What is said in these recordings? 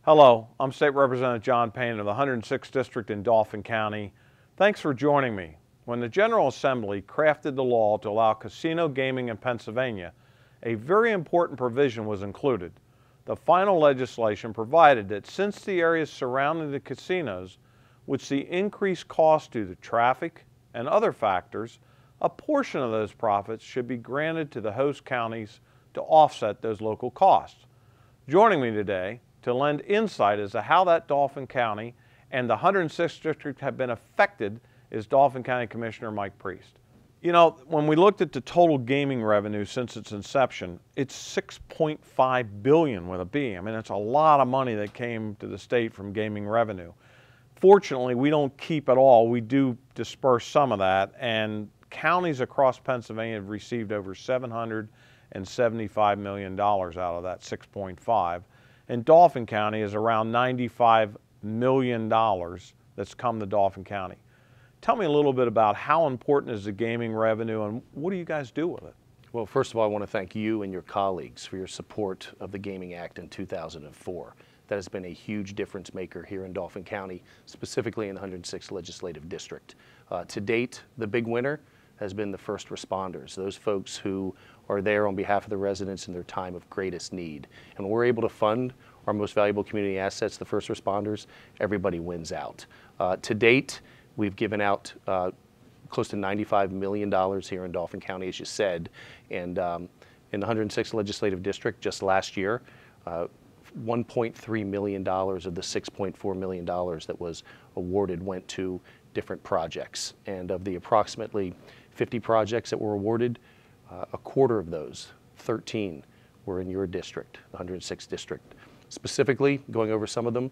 Hello, I'm State Representative John Payne of the 106th District in Dauphin County. Thanks for joining me. When the General Assembly crafted the law to allow casino gaming in Pennsylvania, a very important provision was included. The final legislation provided that since the areas surrounding the casinos would see increased costs due to traffic and other factors, a portion of those profits should be granted to the host counties to offset those local costs. Joining me today to lend insight as to how that Dauphin County and the 106th District have been affected is Dauphin County Commissioner Mike Pries. You know, when we looked at the total gaming revenue since its inception, it's $6.5 billion with a B. I mean, it's a lot of money that came to the state from gaming revenue. Fortunately, we don't keep it all. We do disperse some of that, and counties across Pennsylvania have received over $775 million out of that 6.5. And Dauphin County is around $95 million that's come to Dauphin County. Tell me a little bit about how important is the gaming revenue and what do you guys do with it? Well, first of all, I want to thank you and your colleagues for your support of the Gaming Act in 2004. That has been a huge difference maker here in Dauphin County, specifically in the 106th Legislative District. To date, the big winner has been the first responders, those folks who are there on behalf of the residents in their time of greatest need. And when we're able to fund our most valuable community assets, the first responders, everybody wins out. To date, we've given out close to $95 million here in Dauphin County, as you said. And in the 106th Legislative District, just last year, $1.3 million of the $6.4 million that was awarded went to different projects. And of the approximately 50 projects that were awarded, a quarter of those, 13, were in your district, the 106th District. Specifically, going over some of them,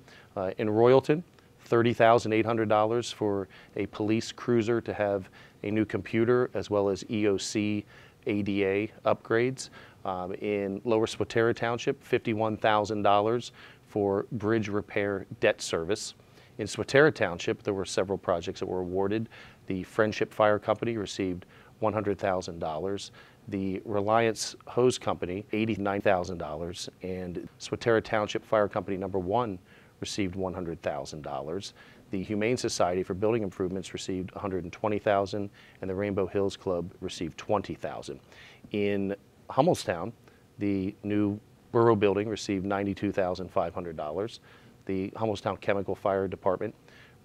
in Royalton, $30,800 for a police cruiser to have a new computer as well as EOC ADA upgrades. In Lower Swatara Township, $51,000 for bridge repair debt service. In Swatara Township, there were several projects that were awarded. The Friendship Fire Company received $100,000. The Reliance Hose Company, $89,000. And Swatara Township Fire Company number 1 received $100,000. The Humane Society for Building Improvements received $120,000, and the Rainbow Hills Club received $20,000. In Hummelstown, the new borough building received $92,500. The Hummelstown Chemical Fire Department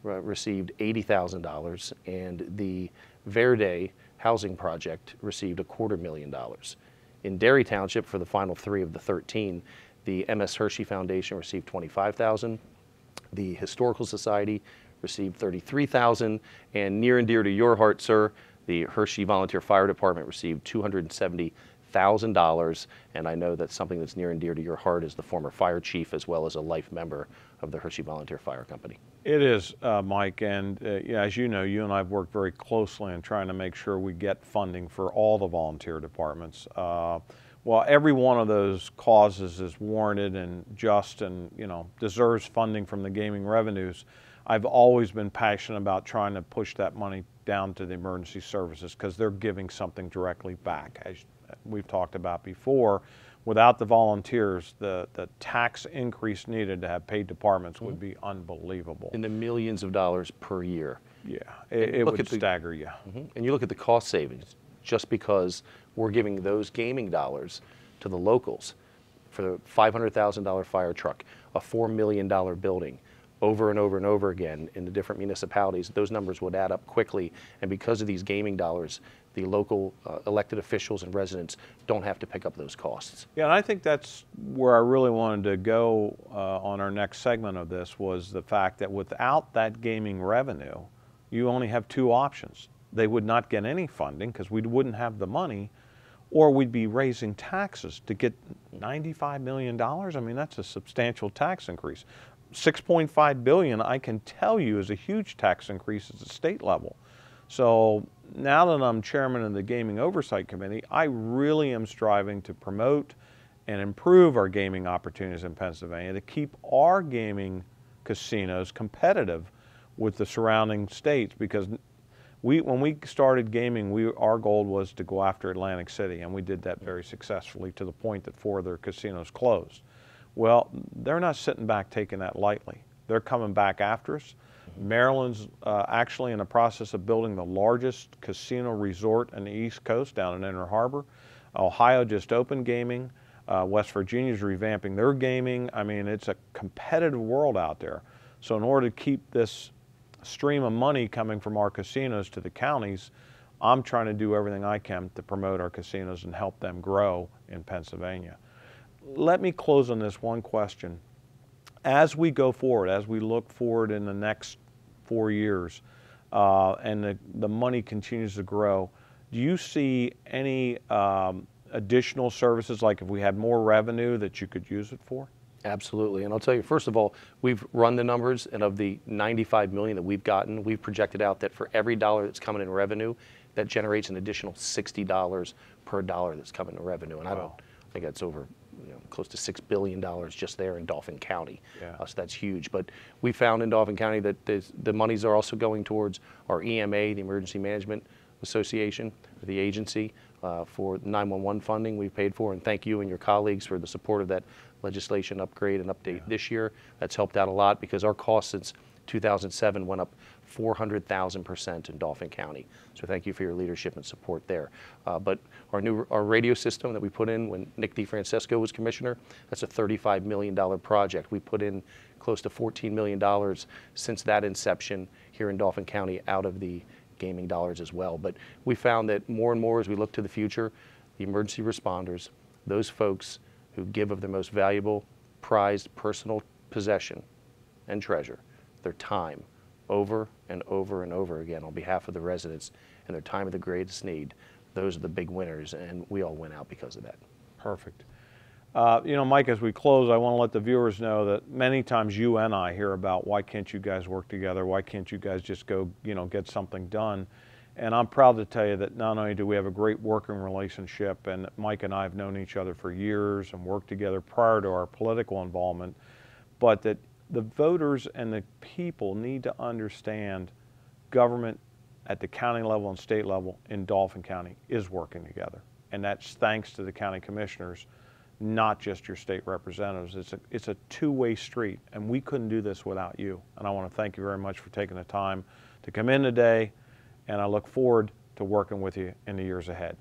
received $80,000, and the Verde Housing Project received $250,000. In Derry Township, for the final 3 of the 13, the MS Hershey Foundation received $25,000. The Historical Society received $33,000, and near and dear to your heart, sir, the Hershey Volunteer Fire Department received $270,000, and I know that's something that's near and dear to your heart as the former fire chief as well as a life member of the Hershey Volunteer Fire Company. It is, Mike, and as you know, you and I have worked very closely in trying to make sure we get funding for all the volunteer departments. Well, every one of those causes is warranted and just and, deserves funding from the gaming revenues. I've always been passionate about trying to push that money down to the emergency services because they're giving something directly back. As we've talked about before, without the volunteers, the tax increase needed to have paid departments would be unbelievable. In the millions of dollars per year. Yeah, it would stagger you. And you look at the cost savings, just because we're giving those gaming dollars to the locals for the $500,000 fire truck, a $4 million building, over and over and over again in the different municipalities, those numbers would add up quickly. And because of these gaming dollars, the local elected officials and residents don't have to pick up those costs. Yeah, and I think that's where I really wanted to go on our next segment of this, was the fact that without that gaming revenue, you only have 2 options. They would not get any funding because we wouldn't have the money, or we'd be raising taxes to get $95 million. I mean, that's a substantial tax increase. $6.5 billion, I can tell you, is a huge tax increase at the state level. So now that I'm chairman of the Gaming Oversight Committee, I really am striving to promote and improve our gaming opportunities in Pennsylvania to keep our gaming casinos competitive with the surrounding states, because when we started gaming, our goal was to go after Atlantic City, and we did that very successfully to the point that 4 of their casinos closed. Well, they're not sitting back taking that lightly. They're coming back after us. Maryland's actually in the process of building the largest casino resort in the East Coast down in Inner Harbor. Ohio just opened gaming. West Virginia's revamping their gaming. I mean, it's a competitive world out there. So in order to keep this stream of money coming from our casinos to the counties, I'm trying to do everything I can to promote our casinos and help them grow in Pennsylvania. Let me close on this one question. As we go forward, as we look forward in the next 4 years, and the money continues to grow, do you see any additional services, like if we had more revenue, that you could use it for? Absolutely, and I'll tell you, first of all, we've run the numbers, and of the $95 million that we've gotten, we've projected out that for every dollar that's coming in revenue, that generates an additional $60 per dollar that's coming in revenue, and I think that's over close to $6 billion just there in Dauphin County. Yeah. So that's huge. But we found in Dauphin County that the monies are also going towards our EMA, the Emergency Management Association, the agency, for 911 funding we've paid for. And thank you and your colleagues for the support of that legislation upgrade and update this year. That's helped out a lot because our costs since 2007 went up 400,000% in Dauphin County. So thank you for your leadership and support there. But our radio system that we put in when Nick DeFrancesco was commissioner, that's a $35 million project. We put in close to $14 million since that inception here in Dauphin County out of the gaming dollars as well. But we found that more and more as we look to the future, the emergency responders, those folks who give of their most valuable, prized personal possession and treasure, their time, over and over and over again on behalf of the residents and their time of the greatest need, those are the big winners, and we all win out because of that. Perfect. Mike, as we close, I want to let the viewers know that many times you and I hear about why can't you guys work together? Why can't you guys just go, get something done? And I'm proud to tell you that not only do we have a great working relationship, and Mike and I have known each other for years and worked together prior to our political involvement, but that the voters and the people need to understand government at the county level and state level in Dauphin County is working together. And that's thanks to the county commissioners, not just your state representatives. It's a two-way street, and we couldn't do this without you. And I want to thank you very much for taking the time to come in today, and I look forward to working with you in the years ahead.